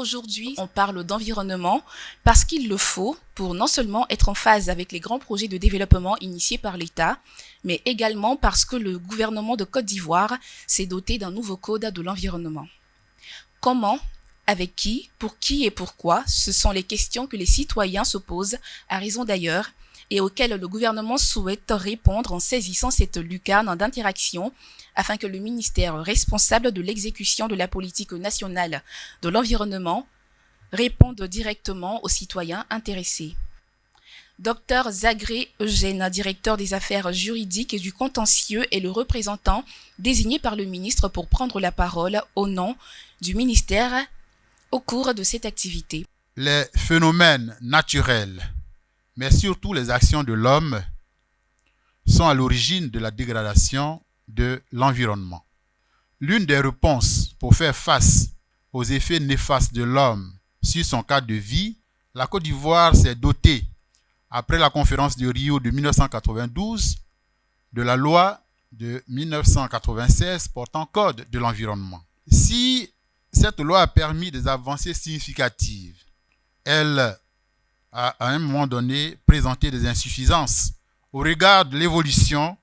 Aujourd'hui, on parle d'environnement parce qu'il le faut pour non seulement être en phase avec les grands projets de développement initiés par l'État, mais également parce que le gouvernement de Côte d'Ivoire s'est doté d'un nouveau code de l'environnement. Comment, avec qui et pourquoi, ce sont les questions que les citoyens se posent, à raison d'ailleurs, et auxquelles le gouvernement souhaite répondre en saisissant cette lucarne d'interaction afin que le ministère responsable de l'exécution de la politique nationale de l'environnement réponde directement aux citoyens intéressés. Dr Zagré Eugène, directeur des affaires juridiques et du contentieux, est le représentant désigné par le ministre pour prendre la parole au nom du ministère au cours de cette activité. Les phénomènes naturels, mais surtout les actions de l'homme, sont à l'origine de la dégradation de l'environnement. L'une des réponses pour faire face aux effets néfastes de l'homme sur son cadre de vie, la Côte d'Ivoire s'est dotée, après la conférence de Rio de 1992, de la loi de 1996 portant code de l'environnement. Si cette loi a permis des avancées significatives, elle a à un moment donné présenté des insuffisances au regard de l'évolution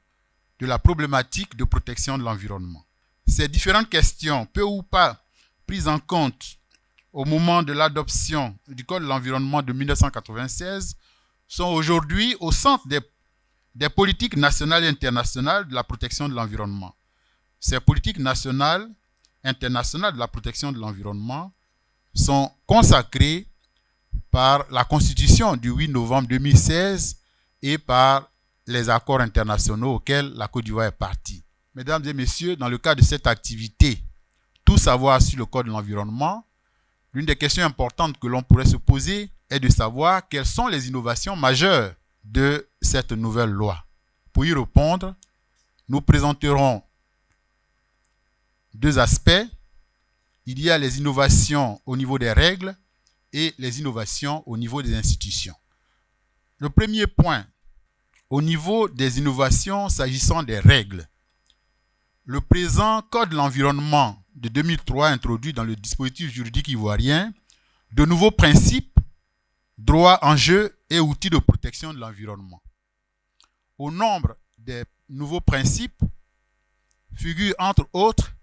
de la problématique de protection de l'environnement. Ces différentes questions, peu ou pas prises en compte au moment de l'adoption du Code de l'environnement de 1996, sont aujourd'hui au centre des politiques nationales et internationales de la protection de l'environnement. Ces politiques nationales et internationales de la protection de l'environnement sont consacrées par la Constitution du 8 novembre 2016 et par les accords internationaux auxquels la Côte d'Ivoire est partie. Mesdames et messieurs, dans le cadre de cette activité, tout savoir sur le Code de l'environnement, l'une des questions importantes que l'on pourrait se poser est de savoir quelles sont les innovations majeures de cette nouvelle loi. Pour y répondre, nous présenterons deux aspects. Il y a les innovations au niveau des règles et les innovations au niveau des institutions. Le premier point, au niveau des innovations s'agissant des règles. Le présent Code de l'environnement de 2003 introduit dans le dispositif juridique ivoirien de nouveaux principes, droits, enjeux et outils de protection de l'environnement. Au nombre des nouveaux principes figurent entre autres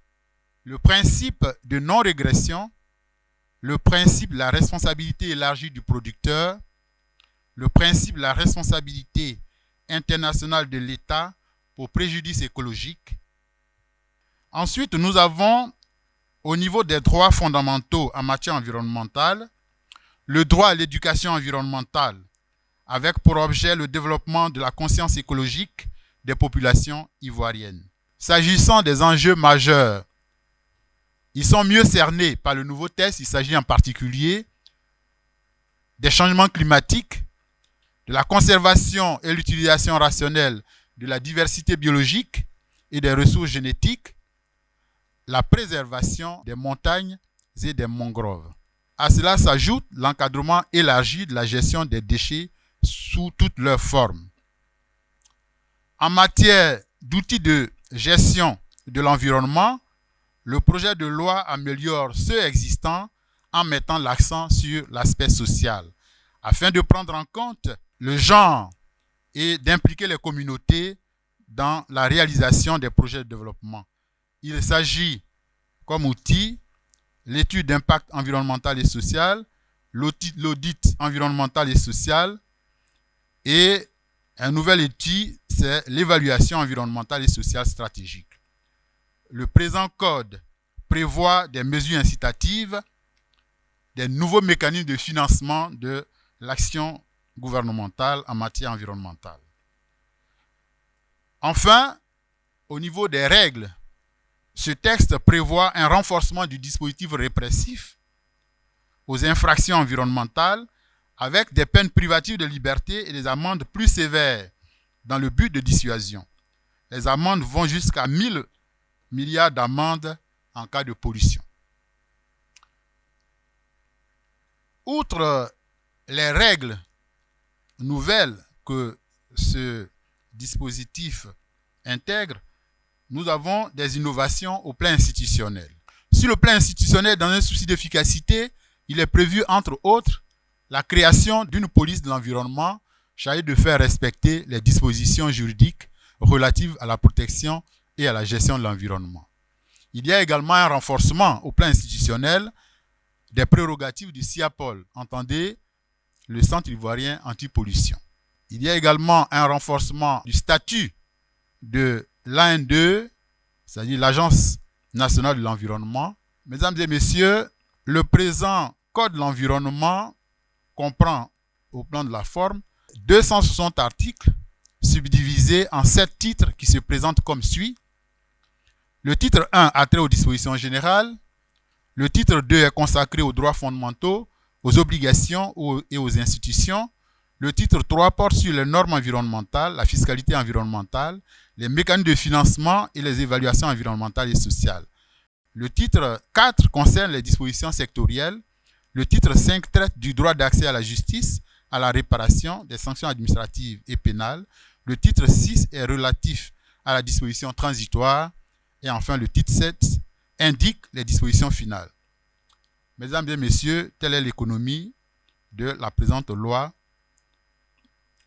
le principe de non-régression, le principe de la responsabilité élargie du producteur, le principe de la responsabilité internationale de l'État pour préjudice écologique. Ensuite, nous avons, au niveau des droits fondamentaux en matière environnementale, le droit à l'éducation environnementale, avec pour objet le développement de la conscience écologique des populations ivoiriennes. S'agissant des enjeux majeurs, ils sont mieux cernés par le nouveau texte. Il s'agit en particulier des changements climatiques, de la conservation et l'utilisation rationnelle de la diversité biologique et des ressources génétiques, la préservation des montagnes et des mangroves. À cela s'ajoute l'encadrement élargi de la gestion des déchets sous toutes leurs formes. En matière d'outils de gestion de l'environnement, le projet de loi améliore ceux existants en mettant l'accent sur l'aspect social, afin de prendre en compte le genre et d'impliquer les communautés dans la réalisation des projets de développement. Il s'agit comme outil l'étude d'impact environnemental et social, l'audit environnemental et social, et un nouvel outil, c'est l'évaluation environnementale et sociale stratégique. Le présent code prévoit des mesures incitatives, des nouveaux mécanismes de financement de l'action gouvernementale en matière environnementale. Enfin, au niveau des règles, ce texte prévoit un renforcement du dispositif répressif aux infractions environnementales avec des peines privatives de liberté et des amendes plus sévères dans le but de dissuasion. Les amendes vont jusqu'à 1000 milliards d'amendes en cas de pollution. Outre les règles nouvelles que ce dispositif intègre, nous avons des innovations au plan institutionnel. Sur le plan institutionnel, dans un souci d'efficacité, il est prévu, entre autres, la création d'une police de l'environnement chargée de faire respecter les dispositions juridiques relatives à la protection et à la gestion de l'environnement. Il y a également un renforcement au plan institutionnel des prérogatives du CIAPOL, entendez le Centre ivoirien anti-pollution. Il y a également un renforcement du statut de l'AN2, c'est-à-dire l'Agence nationale de l'environnement. Mesdames et messieurs, le présent Code de l'environnement comprend, au plan de la forme, 260 articles subdivisés en 7 titres qui se présentent comme suit. Le titre 1 a trait aux dispositions générales. Le titre 2 est consacré aux droits fondamentaux, aux obligations et aux institutions. Le titre 3 porte sur les normes environnementales, la fiscalité environnementale, les mécanismes de financement et les évaluations environnementales et sociales. Le titre 4 concerne les dispositions sectorielles. Le titre 5 traite du droit d'accès à la justice, à la réparation, des sanctions administratives et pénales. Le titre 6 est relatif à la disposition transitoire. Et enfin, le titre 7 indique les dispositions finales. Mesdames et messieurs, telle est l'économie de la présente loi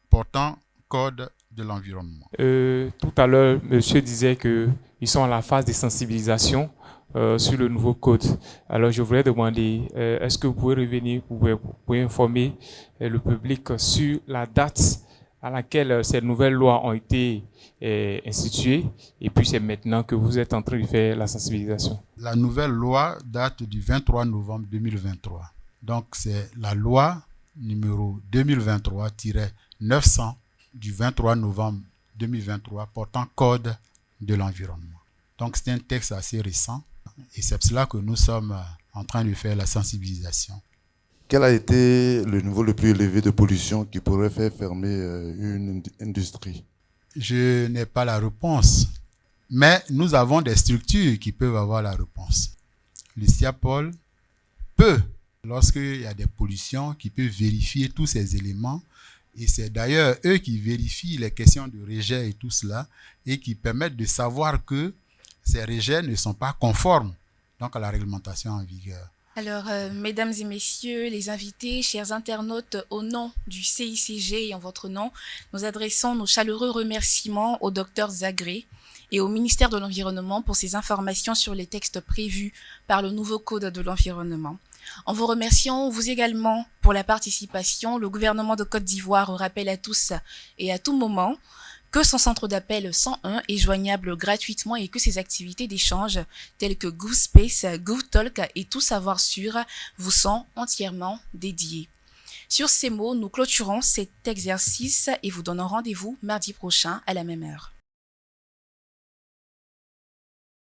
portant Code de l'environnement. Tout à l'heure, monsieur disait qu'ils sont à la phase de sensibilisation sur le nouveau code. Alors, je voulais demander, est-ce que vous pouvez revenir, vous pouvez informer le public sur la date à laquelle ces nouvelles lois ont été instituées, et puis c'est maintenant que vous êtes en train de faire la sensibilisation. La nouvelle loi date du 23 novembre 2023. Donc, c'est la loi numéro 2023-900 du 23 novembre 2023 portant Code de l'environnement. Donc, c'est un texte assez récent et c'est pour cela que nous sommes en train de faire la sensibilisation. Quel a été le niveau le plus élevé de pollution qui pourrait faire fermer une industrie? Je n'ai pas la réponse, mais nous avons des structures qui peuvent avoir la réponse. Le CIAPOL peut, lorsqu'il y a des pollutions, qui peut vérifier tous ces éléments. Et c'est d'ailleurs eux qui vérifient les questions de rejet et tout cela, et qui permettent de savoir que ces rejets ne sont pas conformes donc à la réglementation en vigueur. Alors, mesdames et messieurs, les invités, chers internautes, au nom du CICG et en votre nom, nous adressons nos chaleureux remerciements au Dr Zagré et au ministère de l'Environnement pour ces informations sur les textes prévus par le nouveau Code de l'environnement. En vous remerciant, vous également, pour la participation, le gouvernement de Côte d'Ivoire rappelle à tous et à tout moment que son centre d'appel 101 est joignable gratuitement et que ses activités d'échange telles que GovSpace, GovTalk et Tout Savoir Sûr vous sont entièrement dédiés. Sur ces mots, nous clôturons cet exercice et vous donnons rendez-vous mardi prochain à la même heure.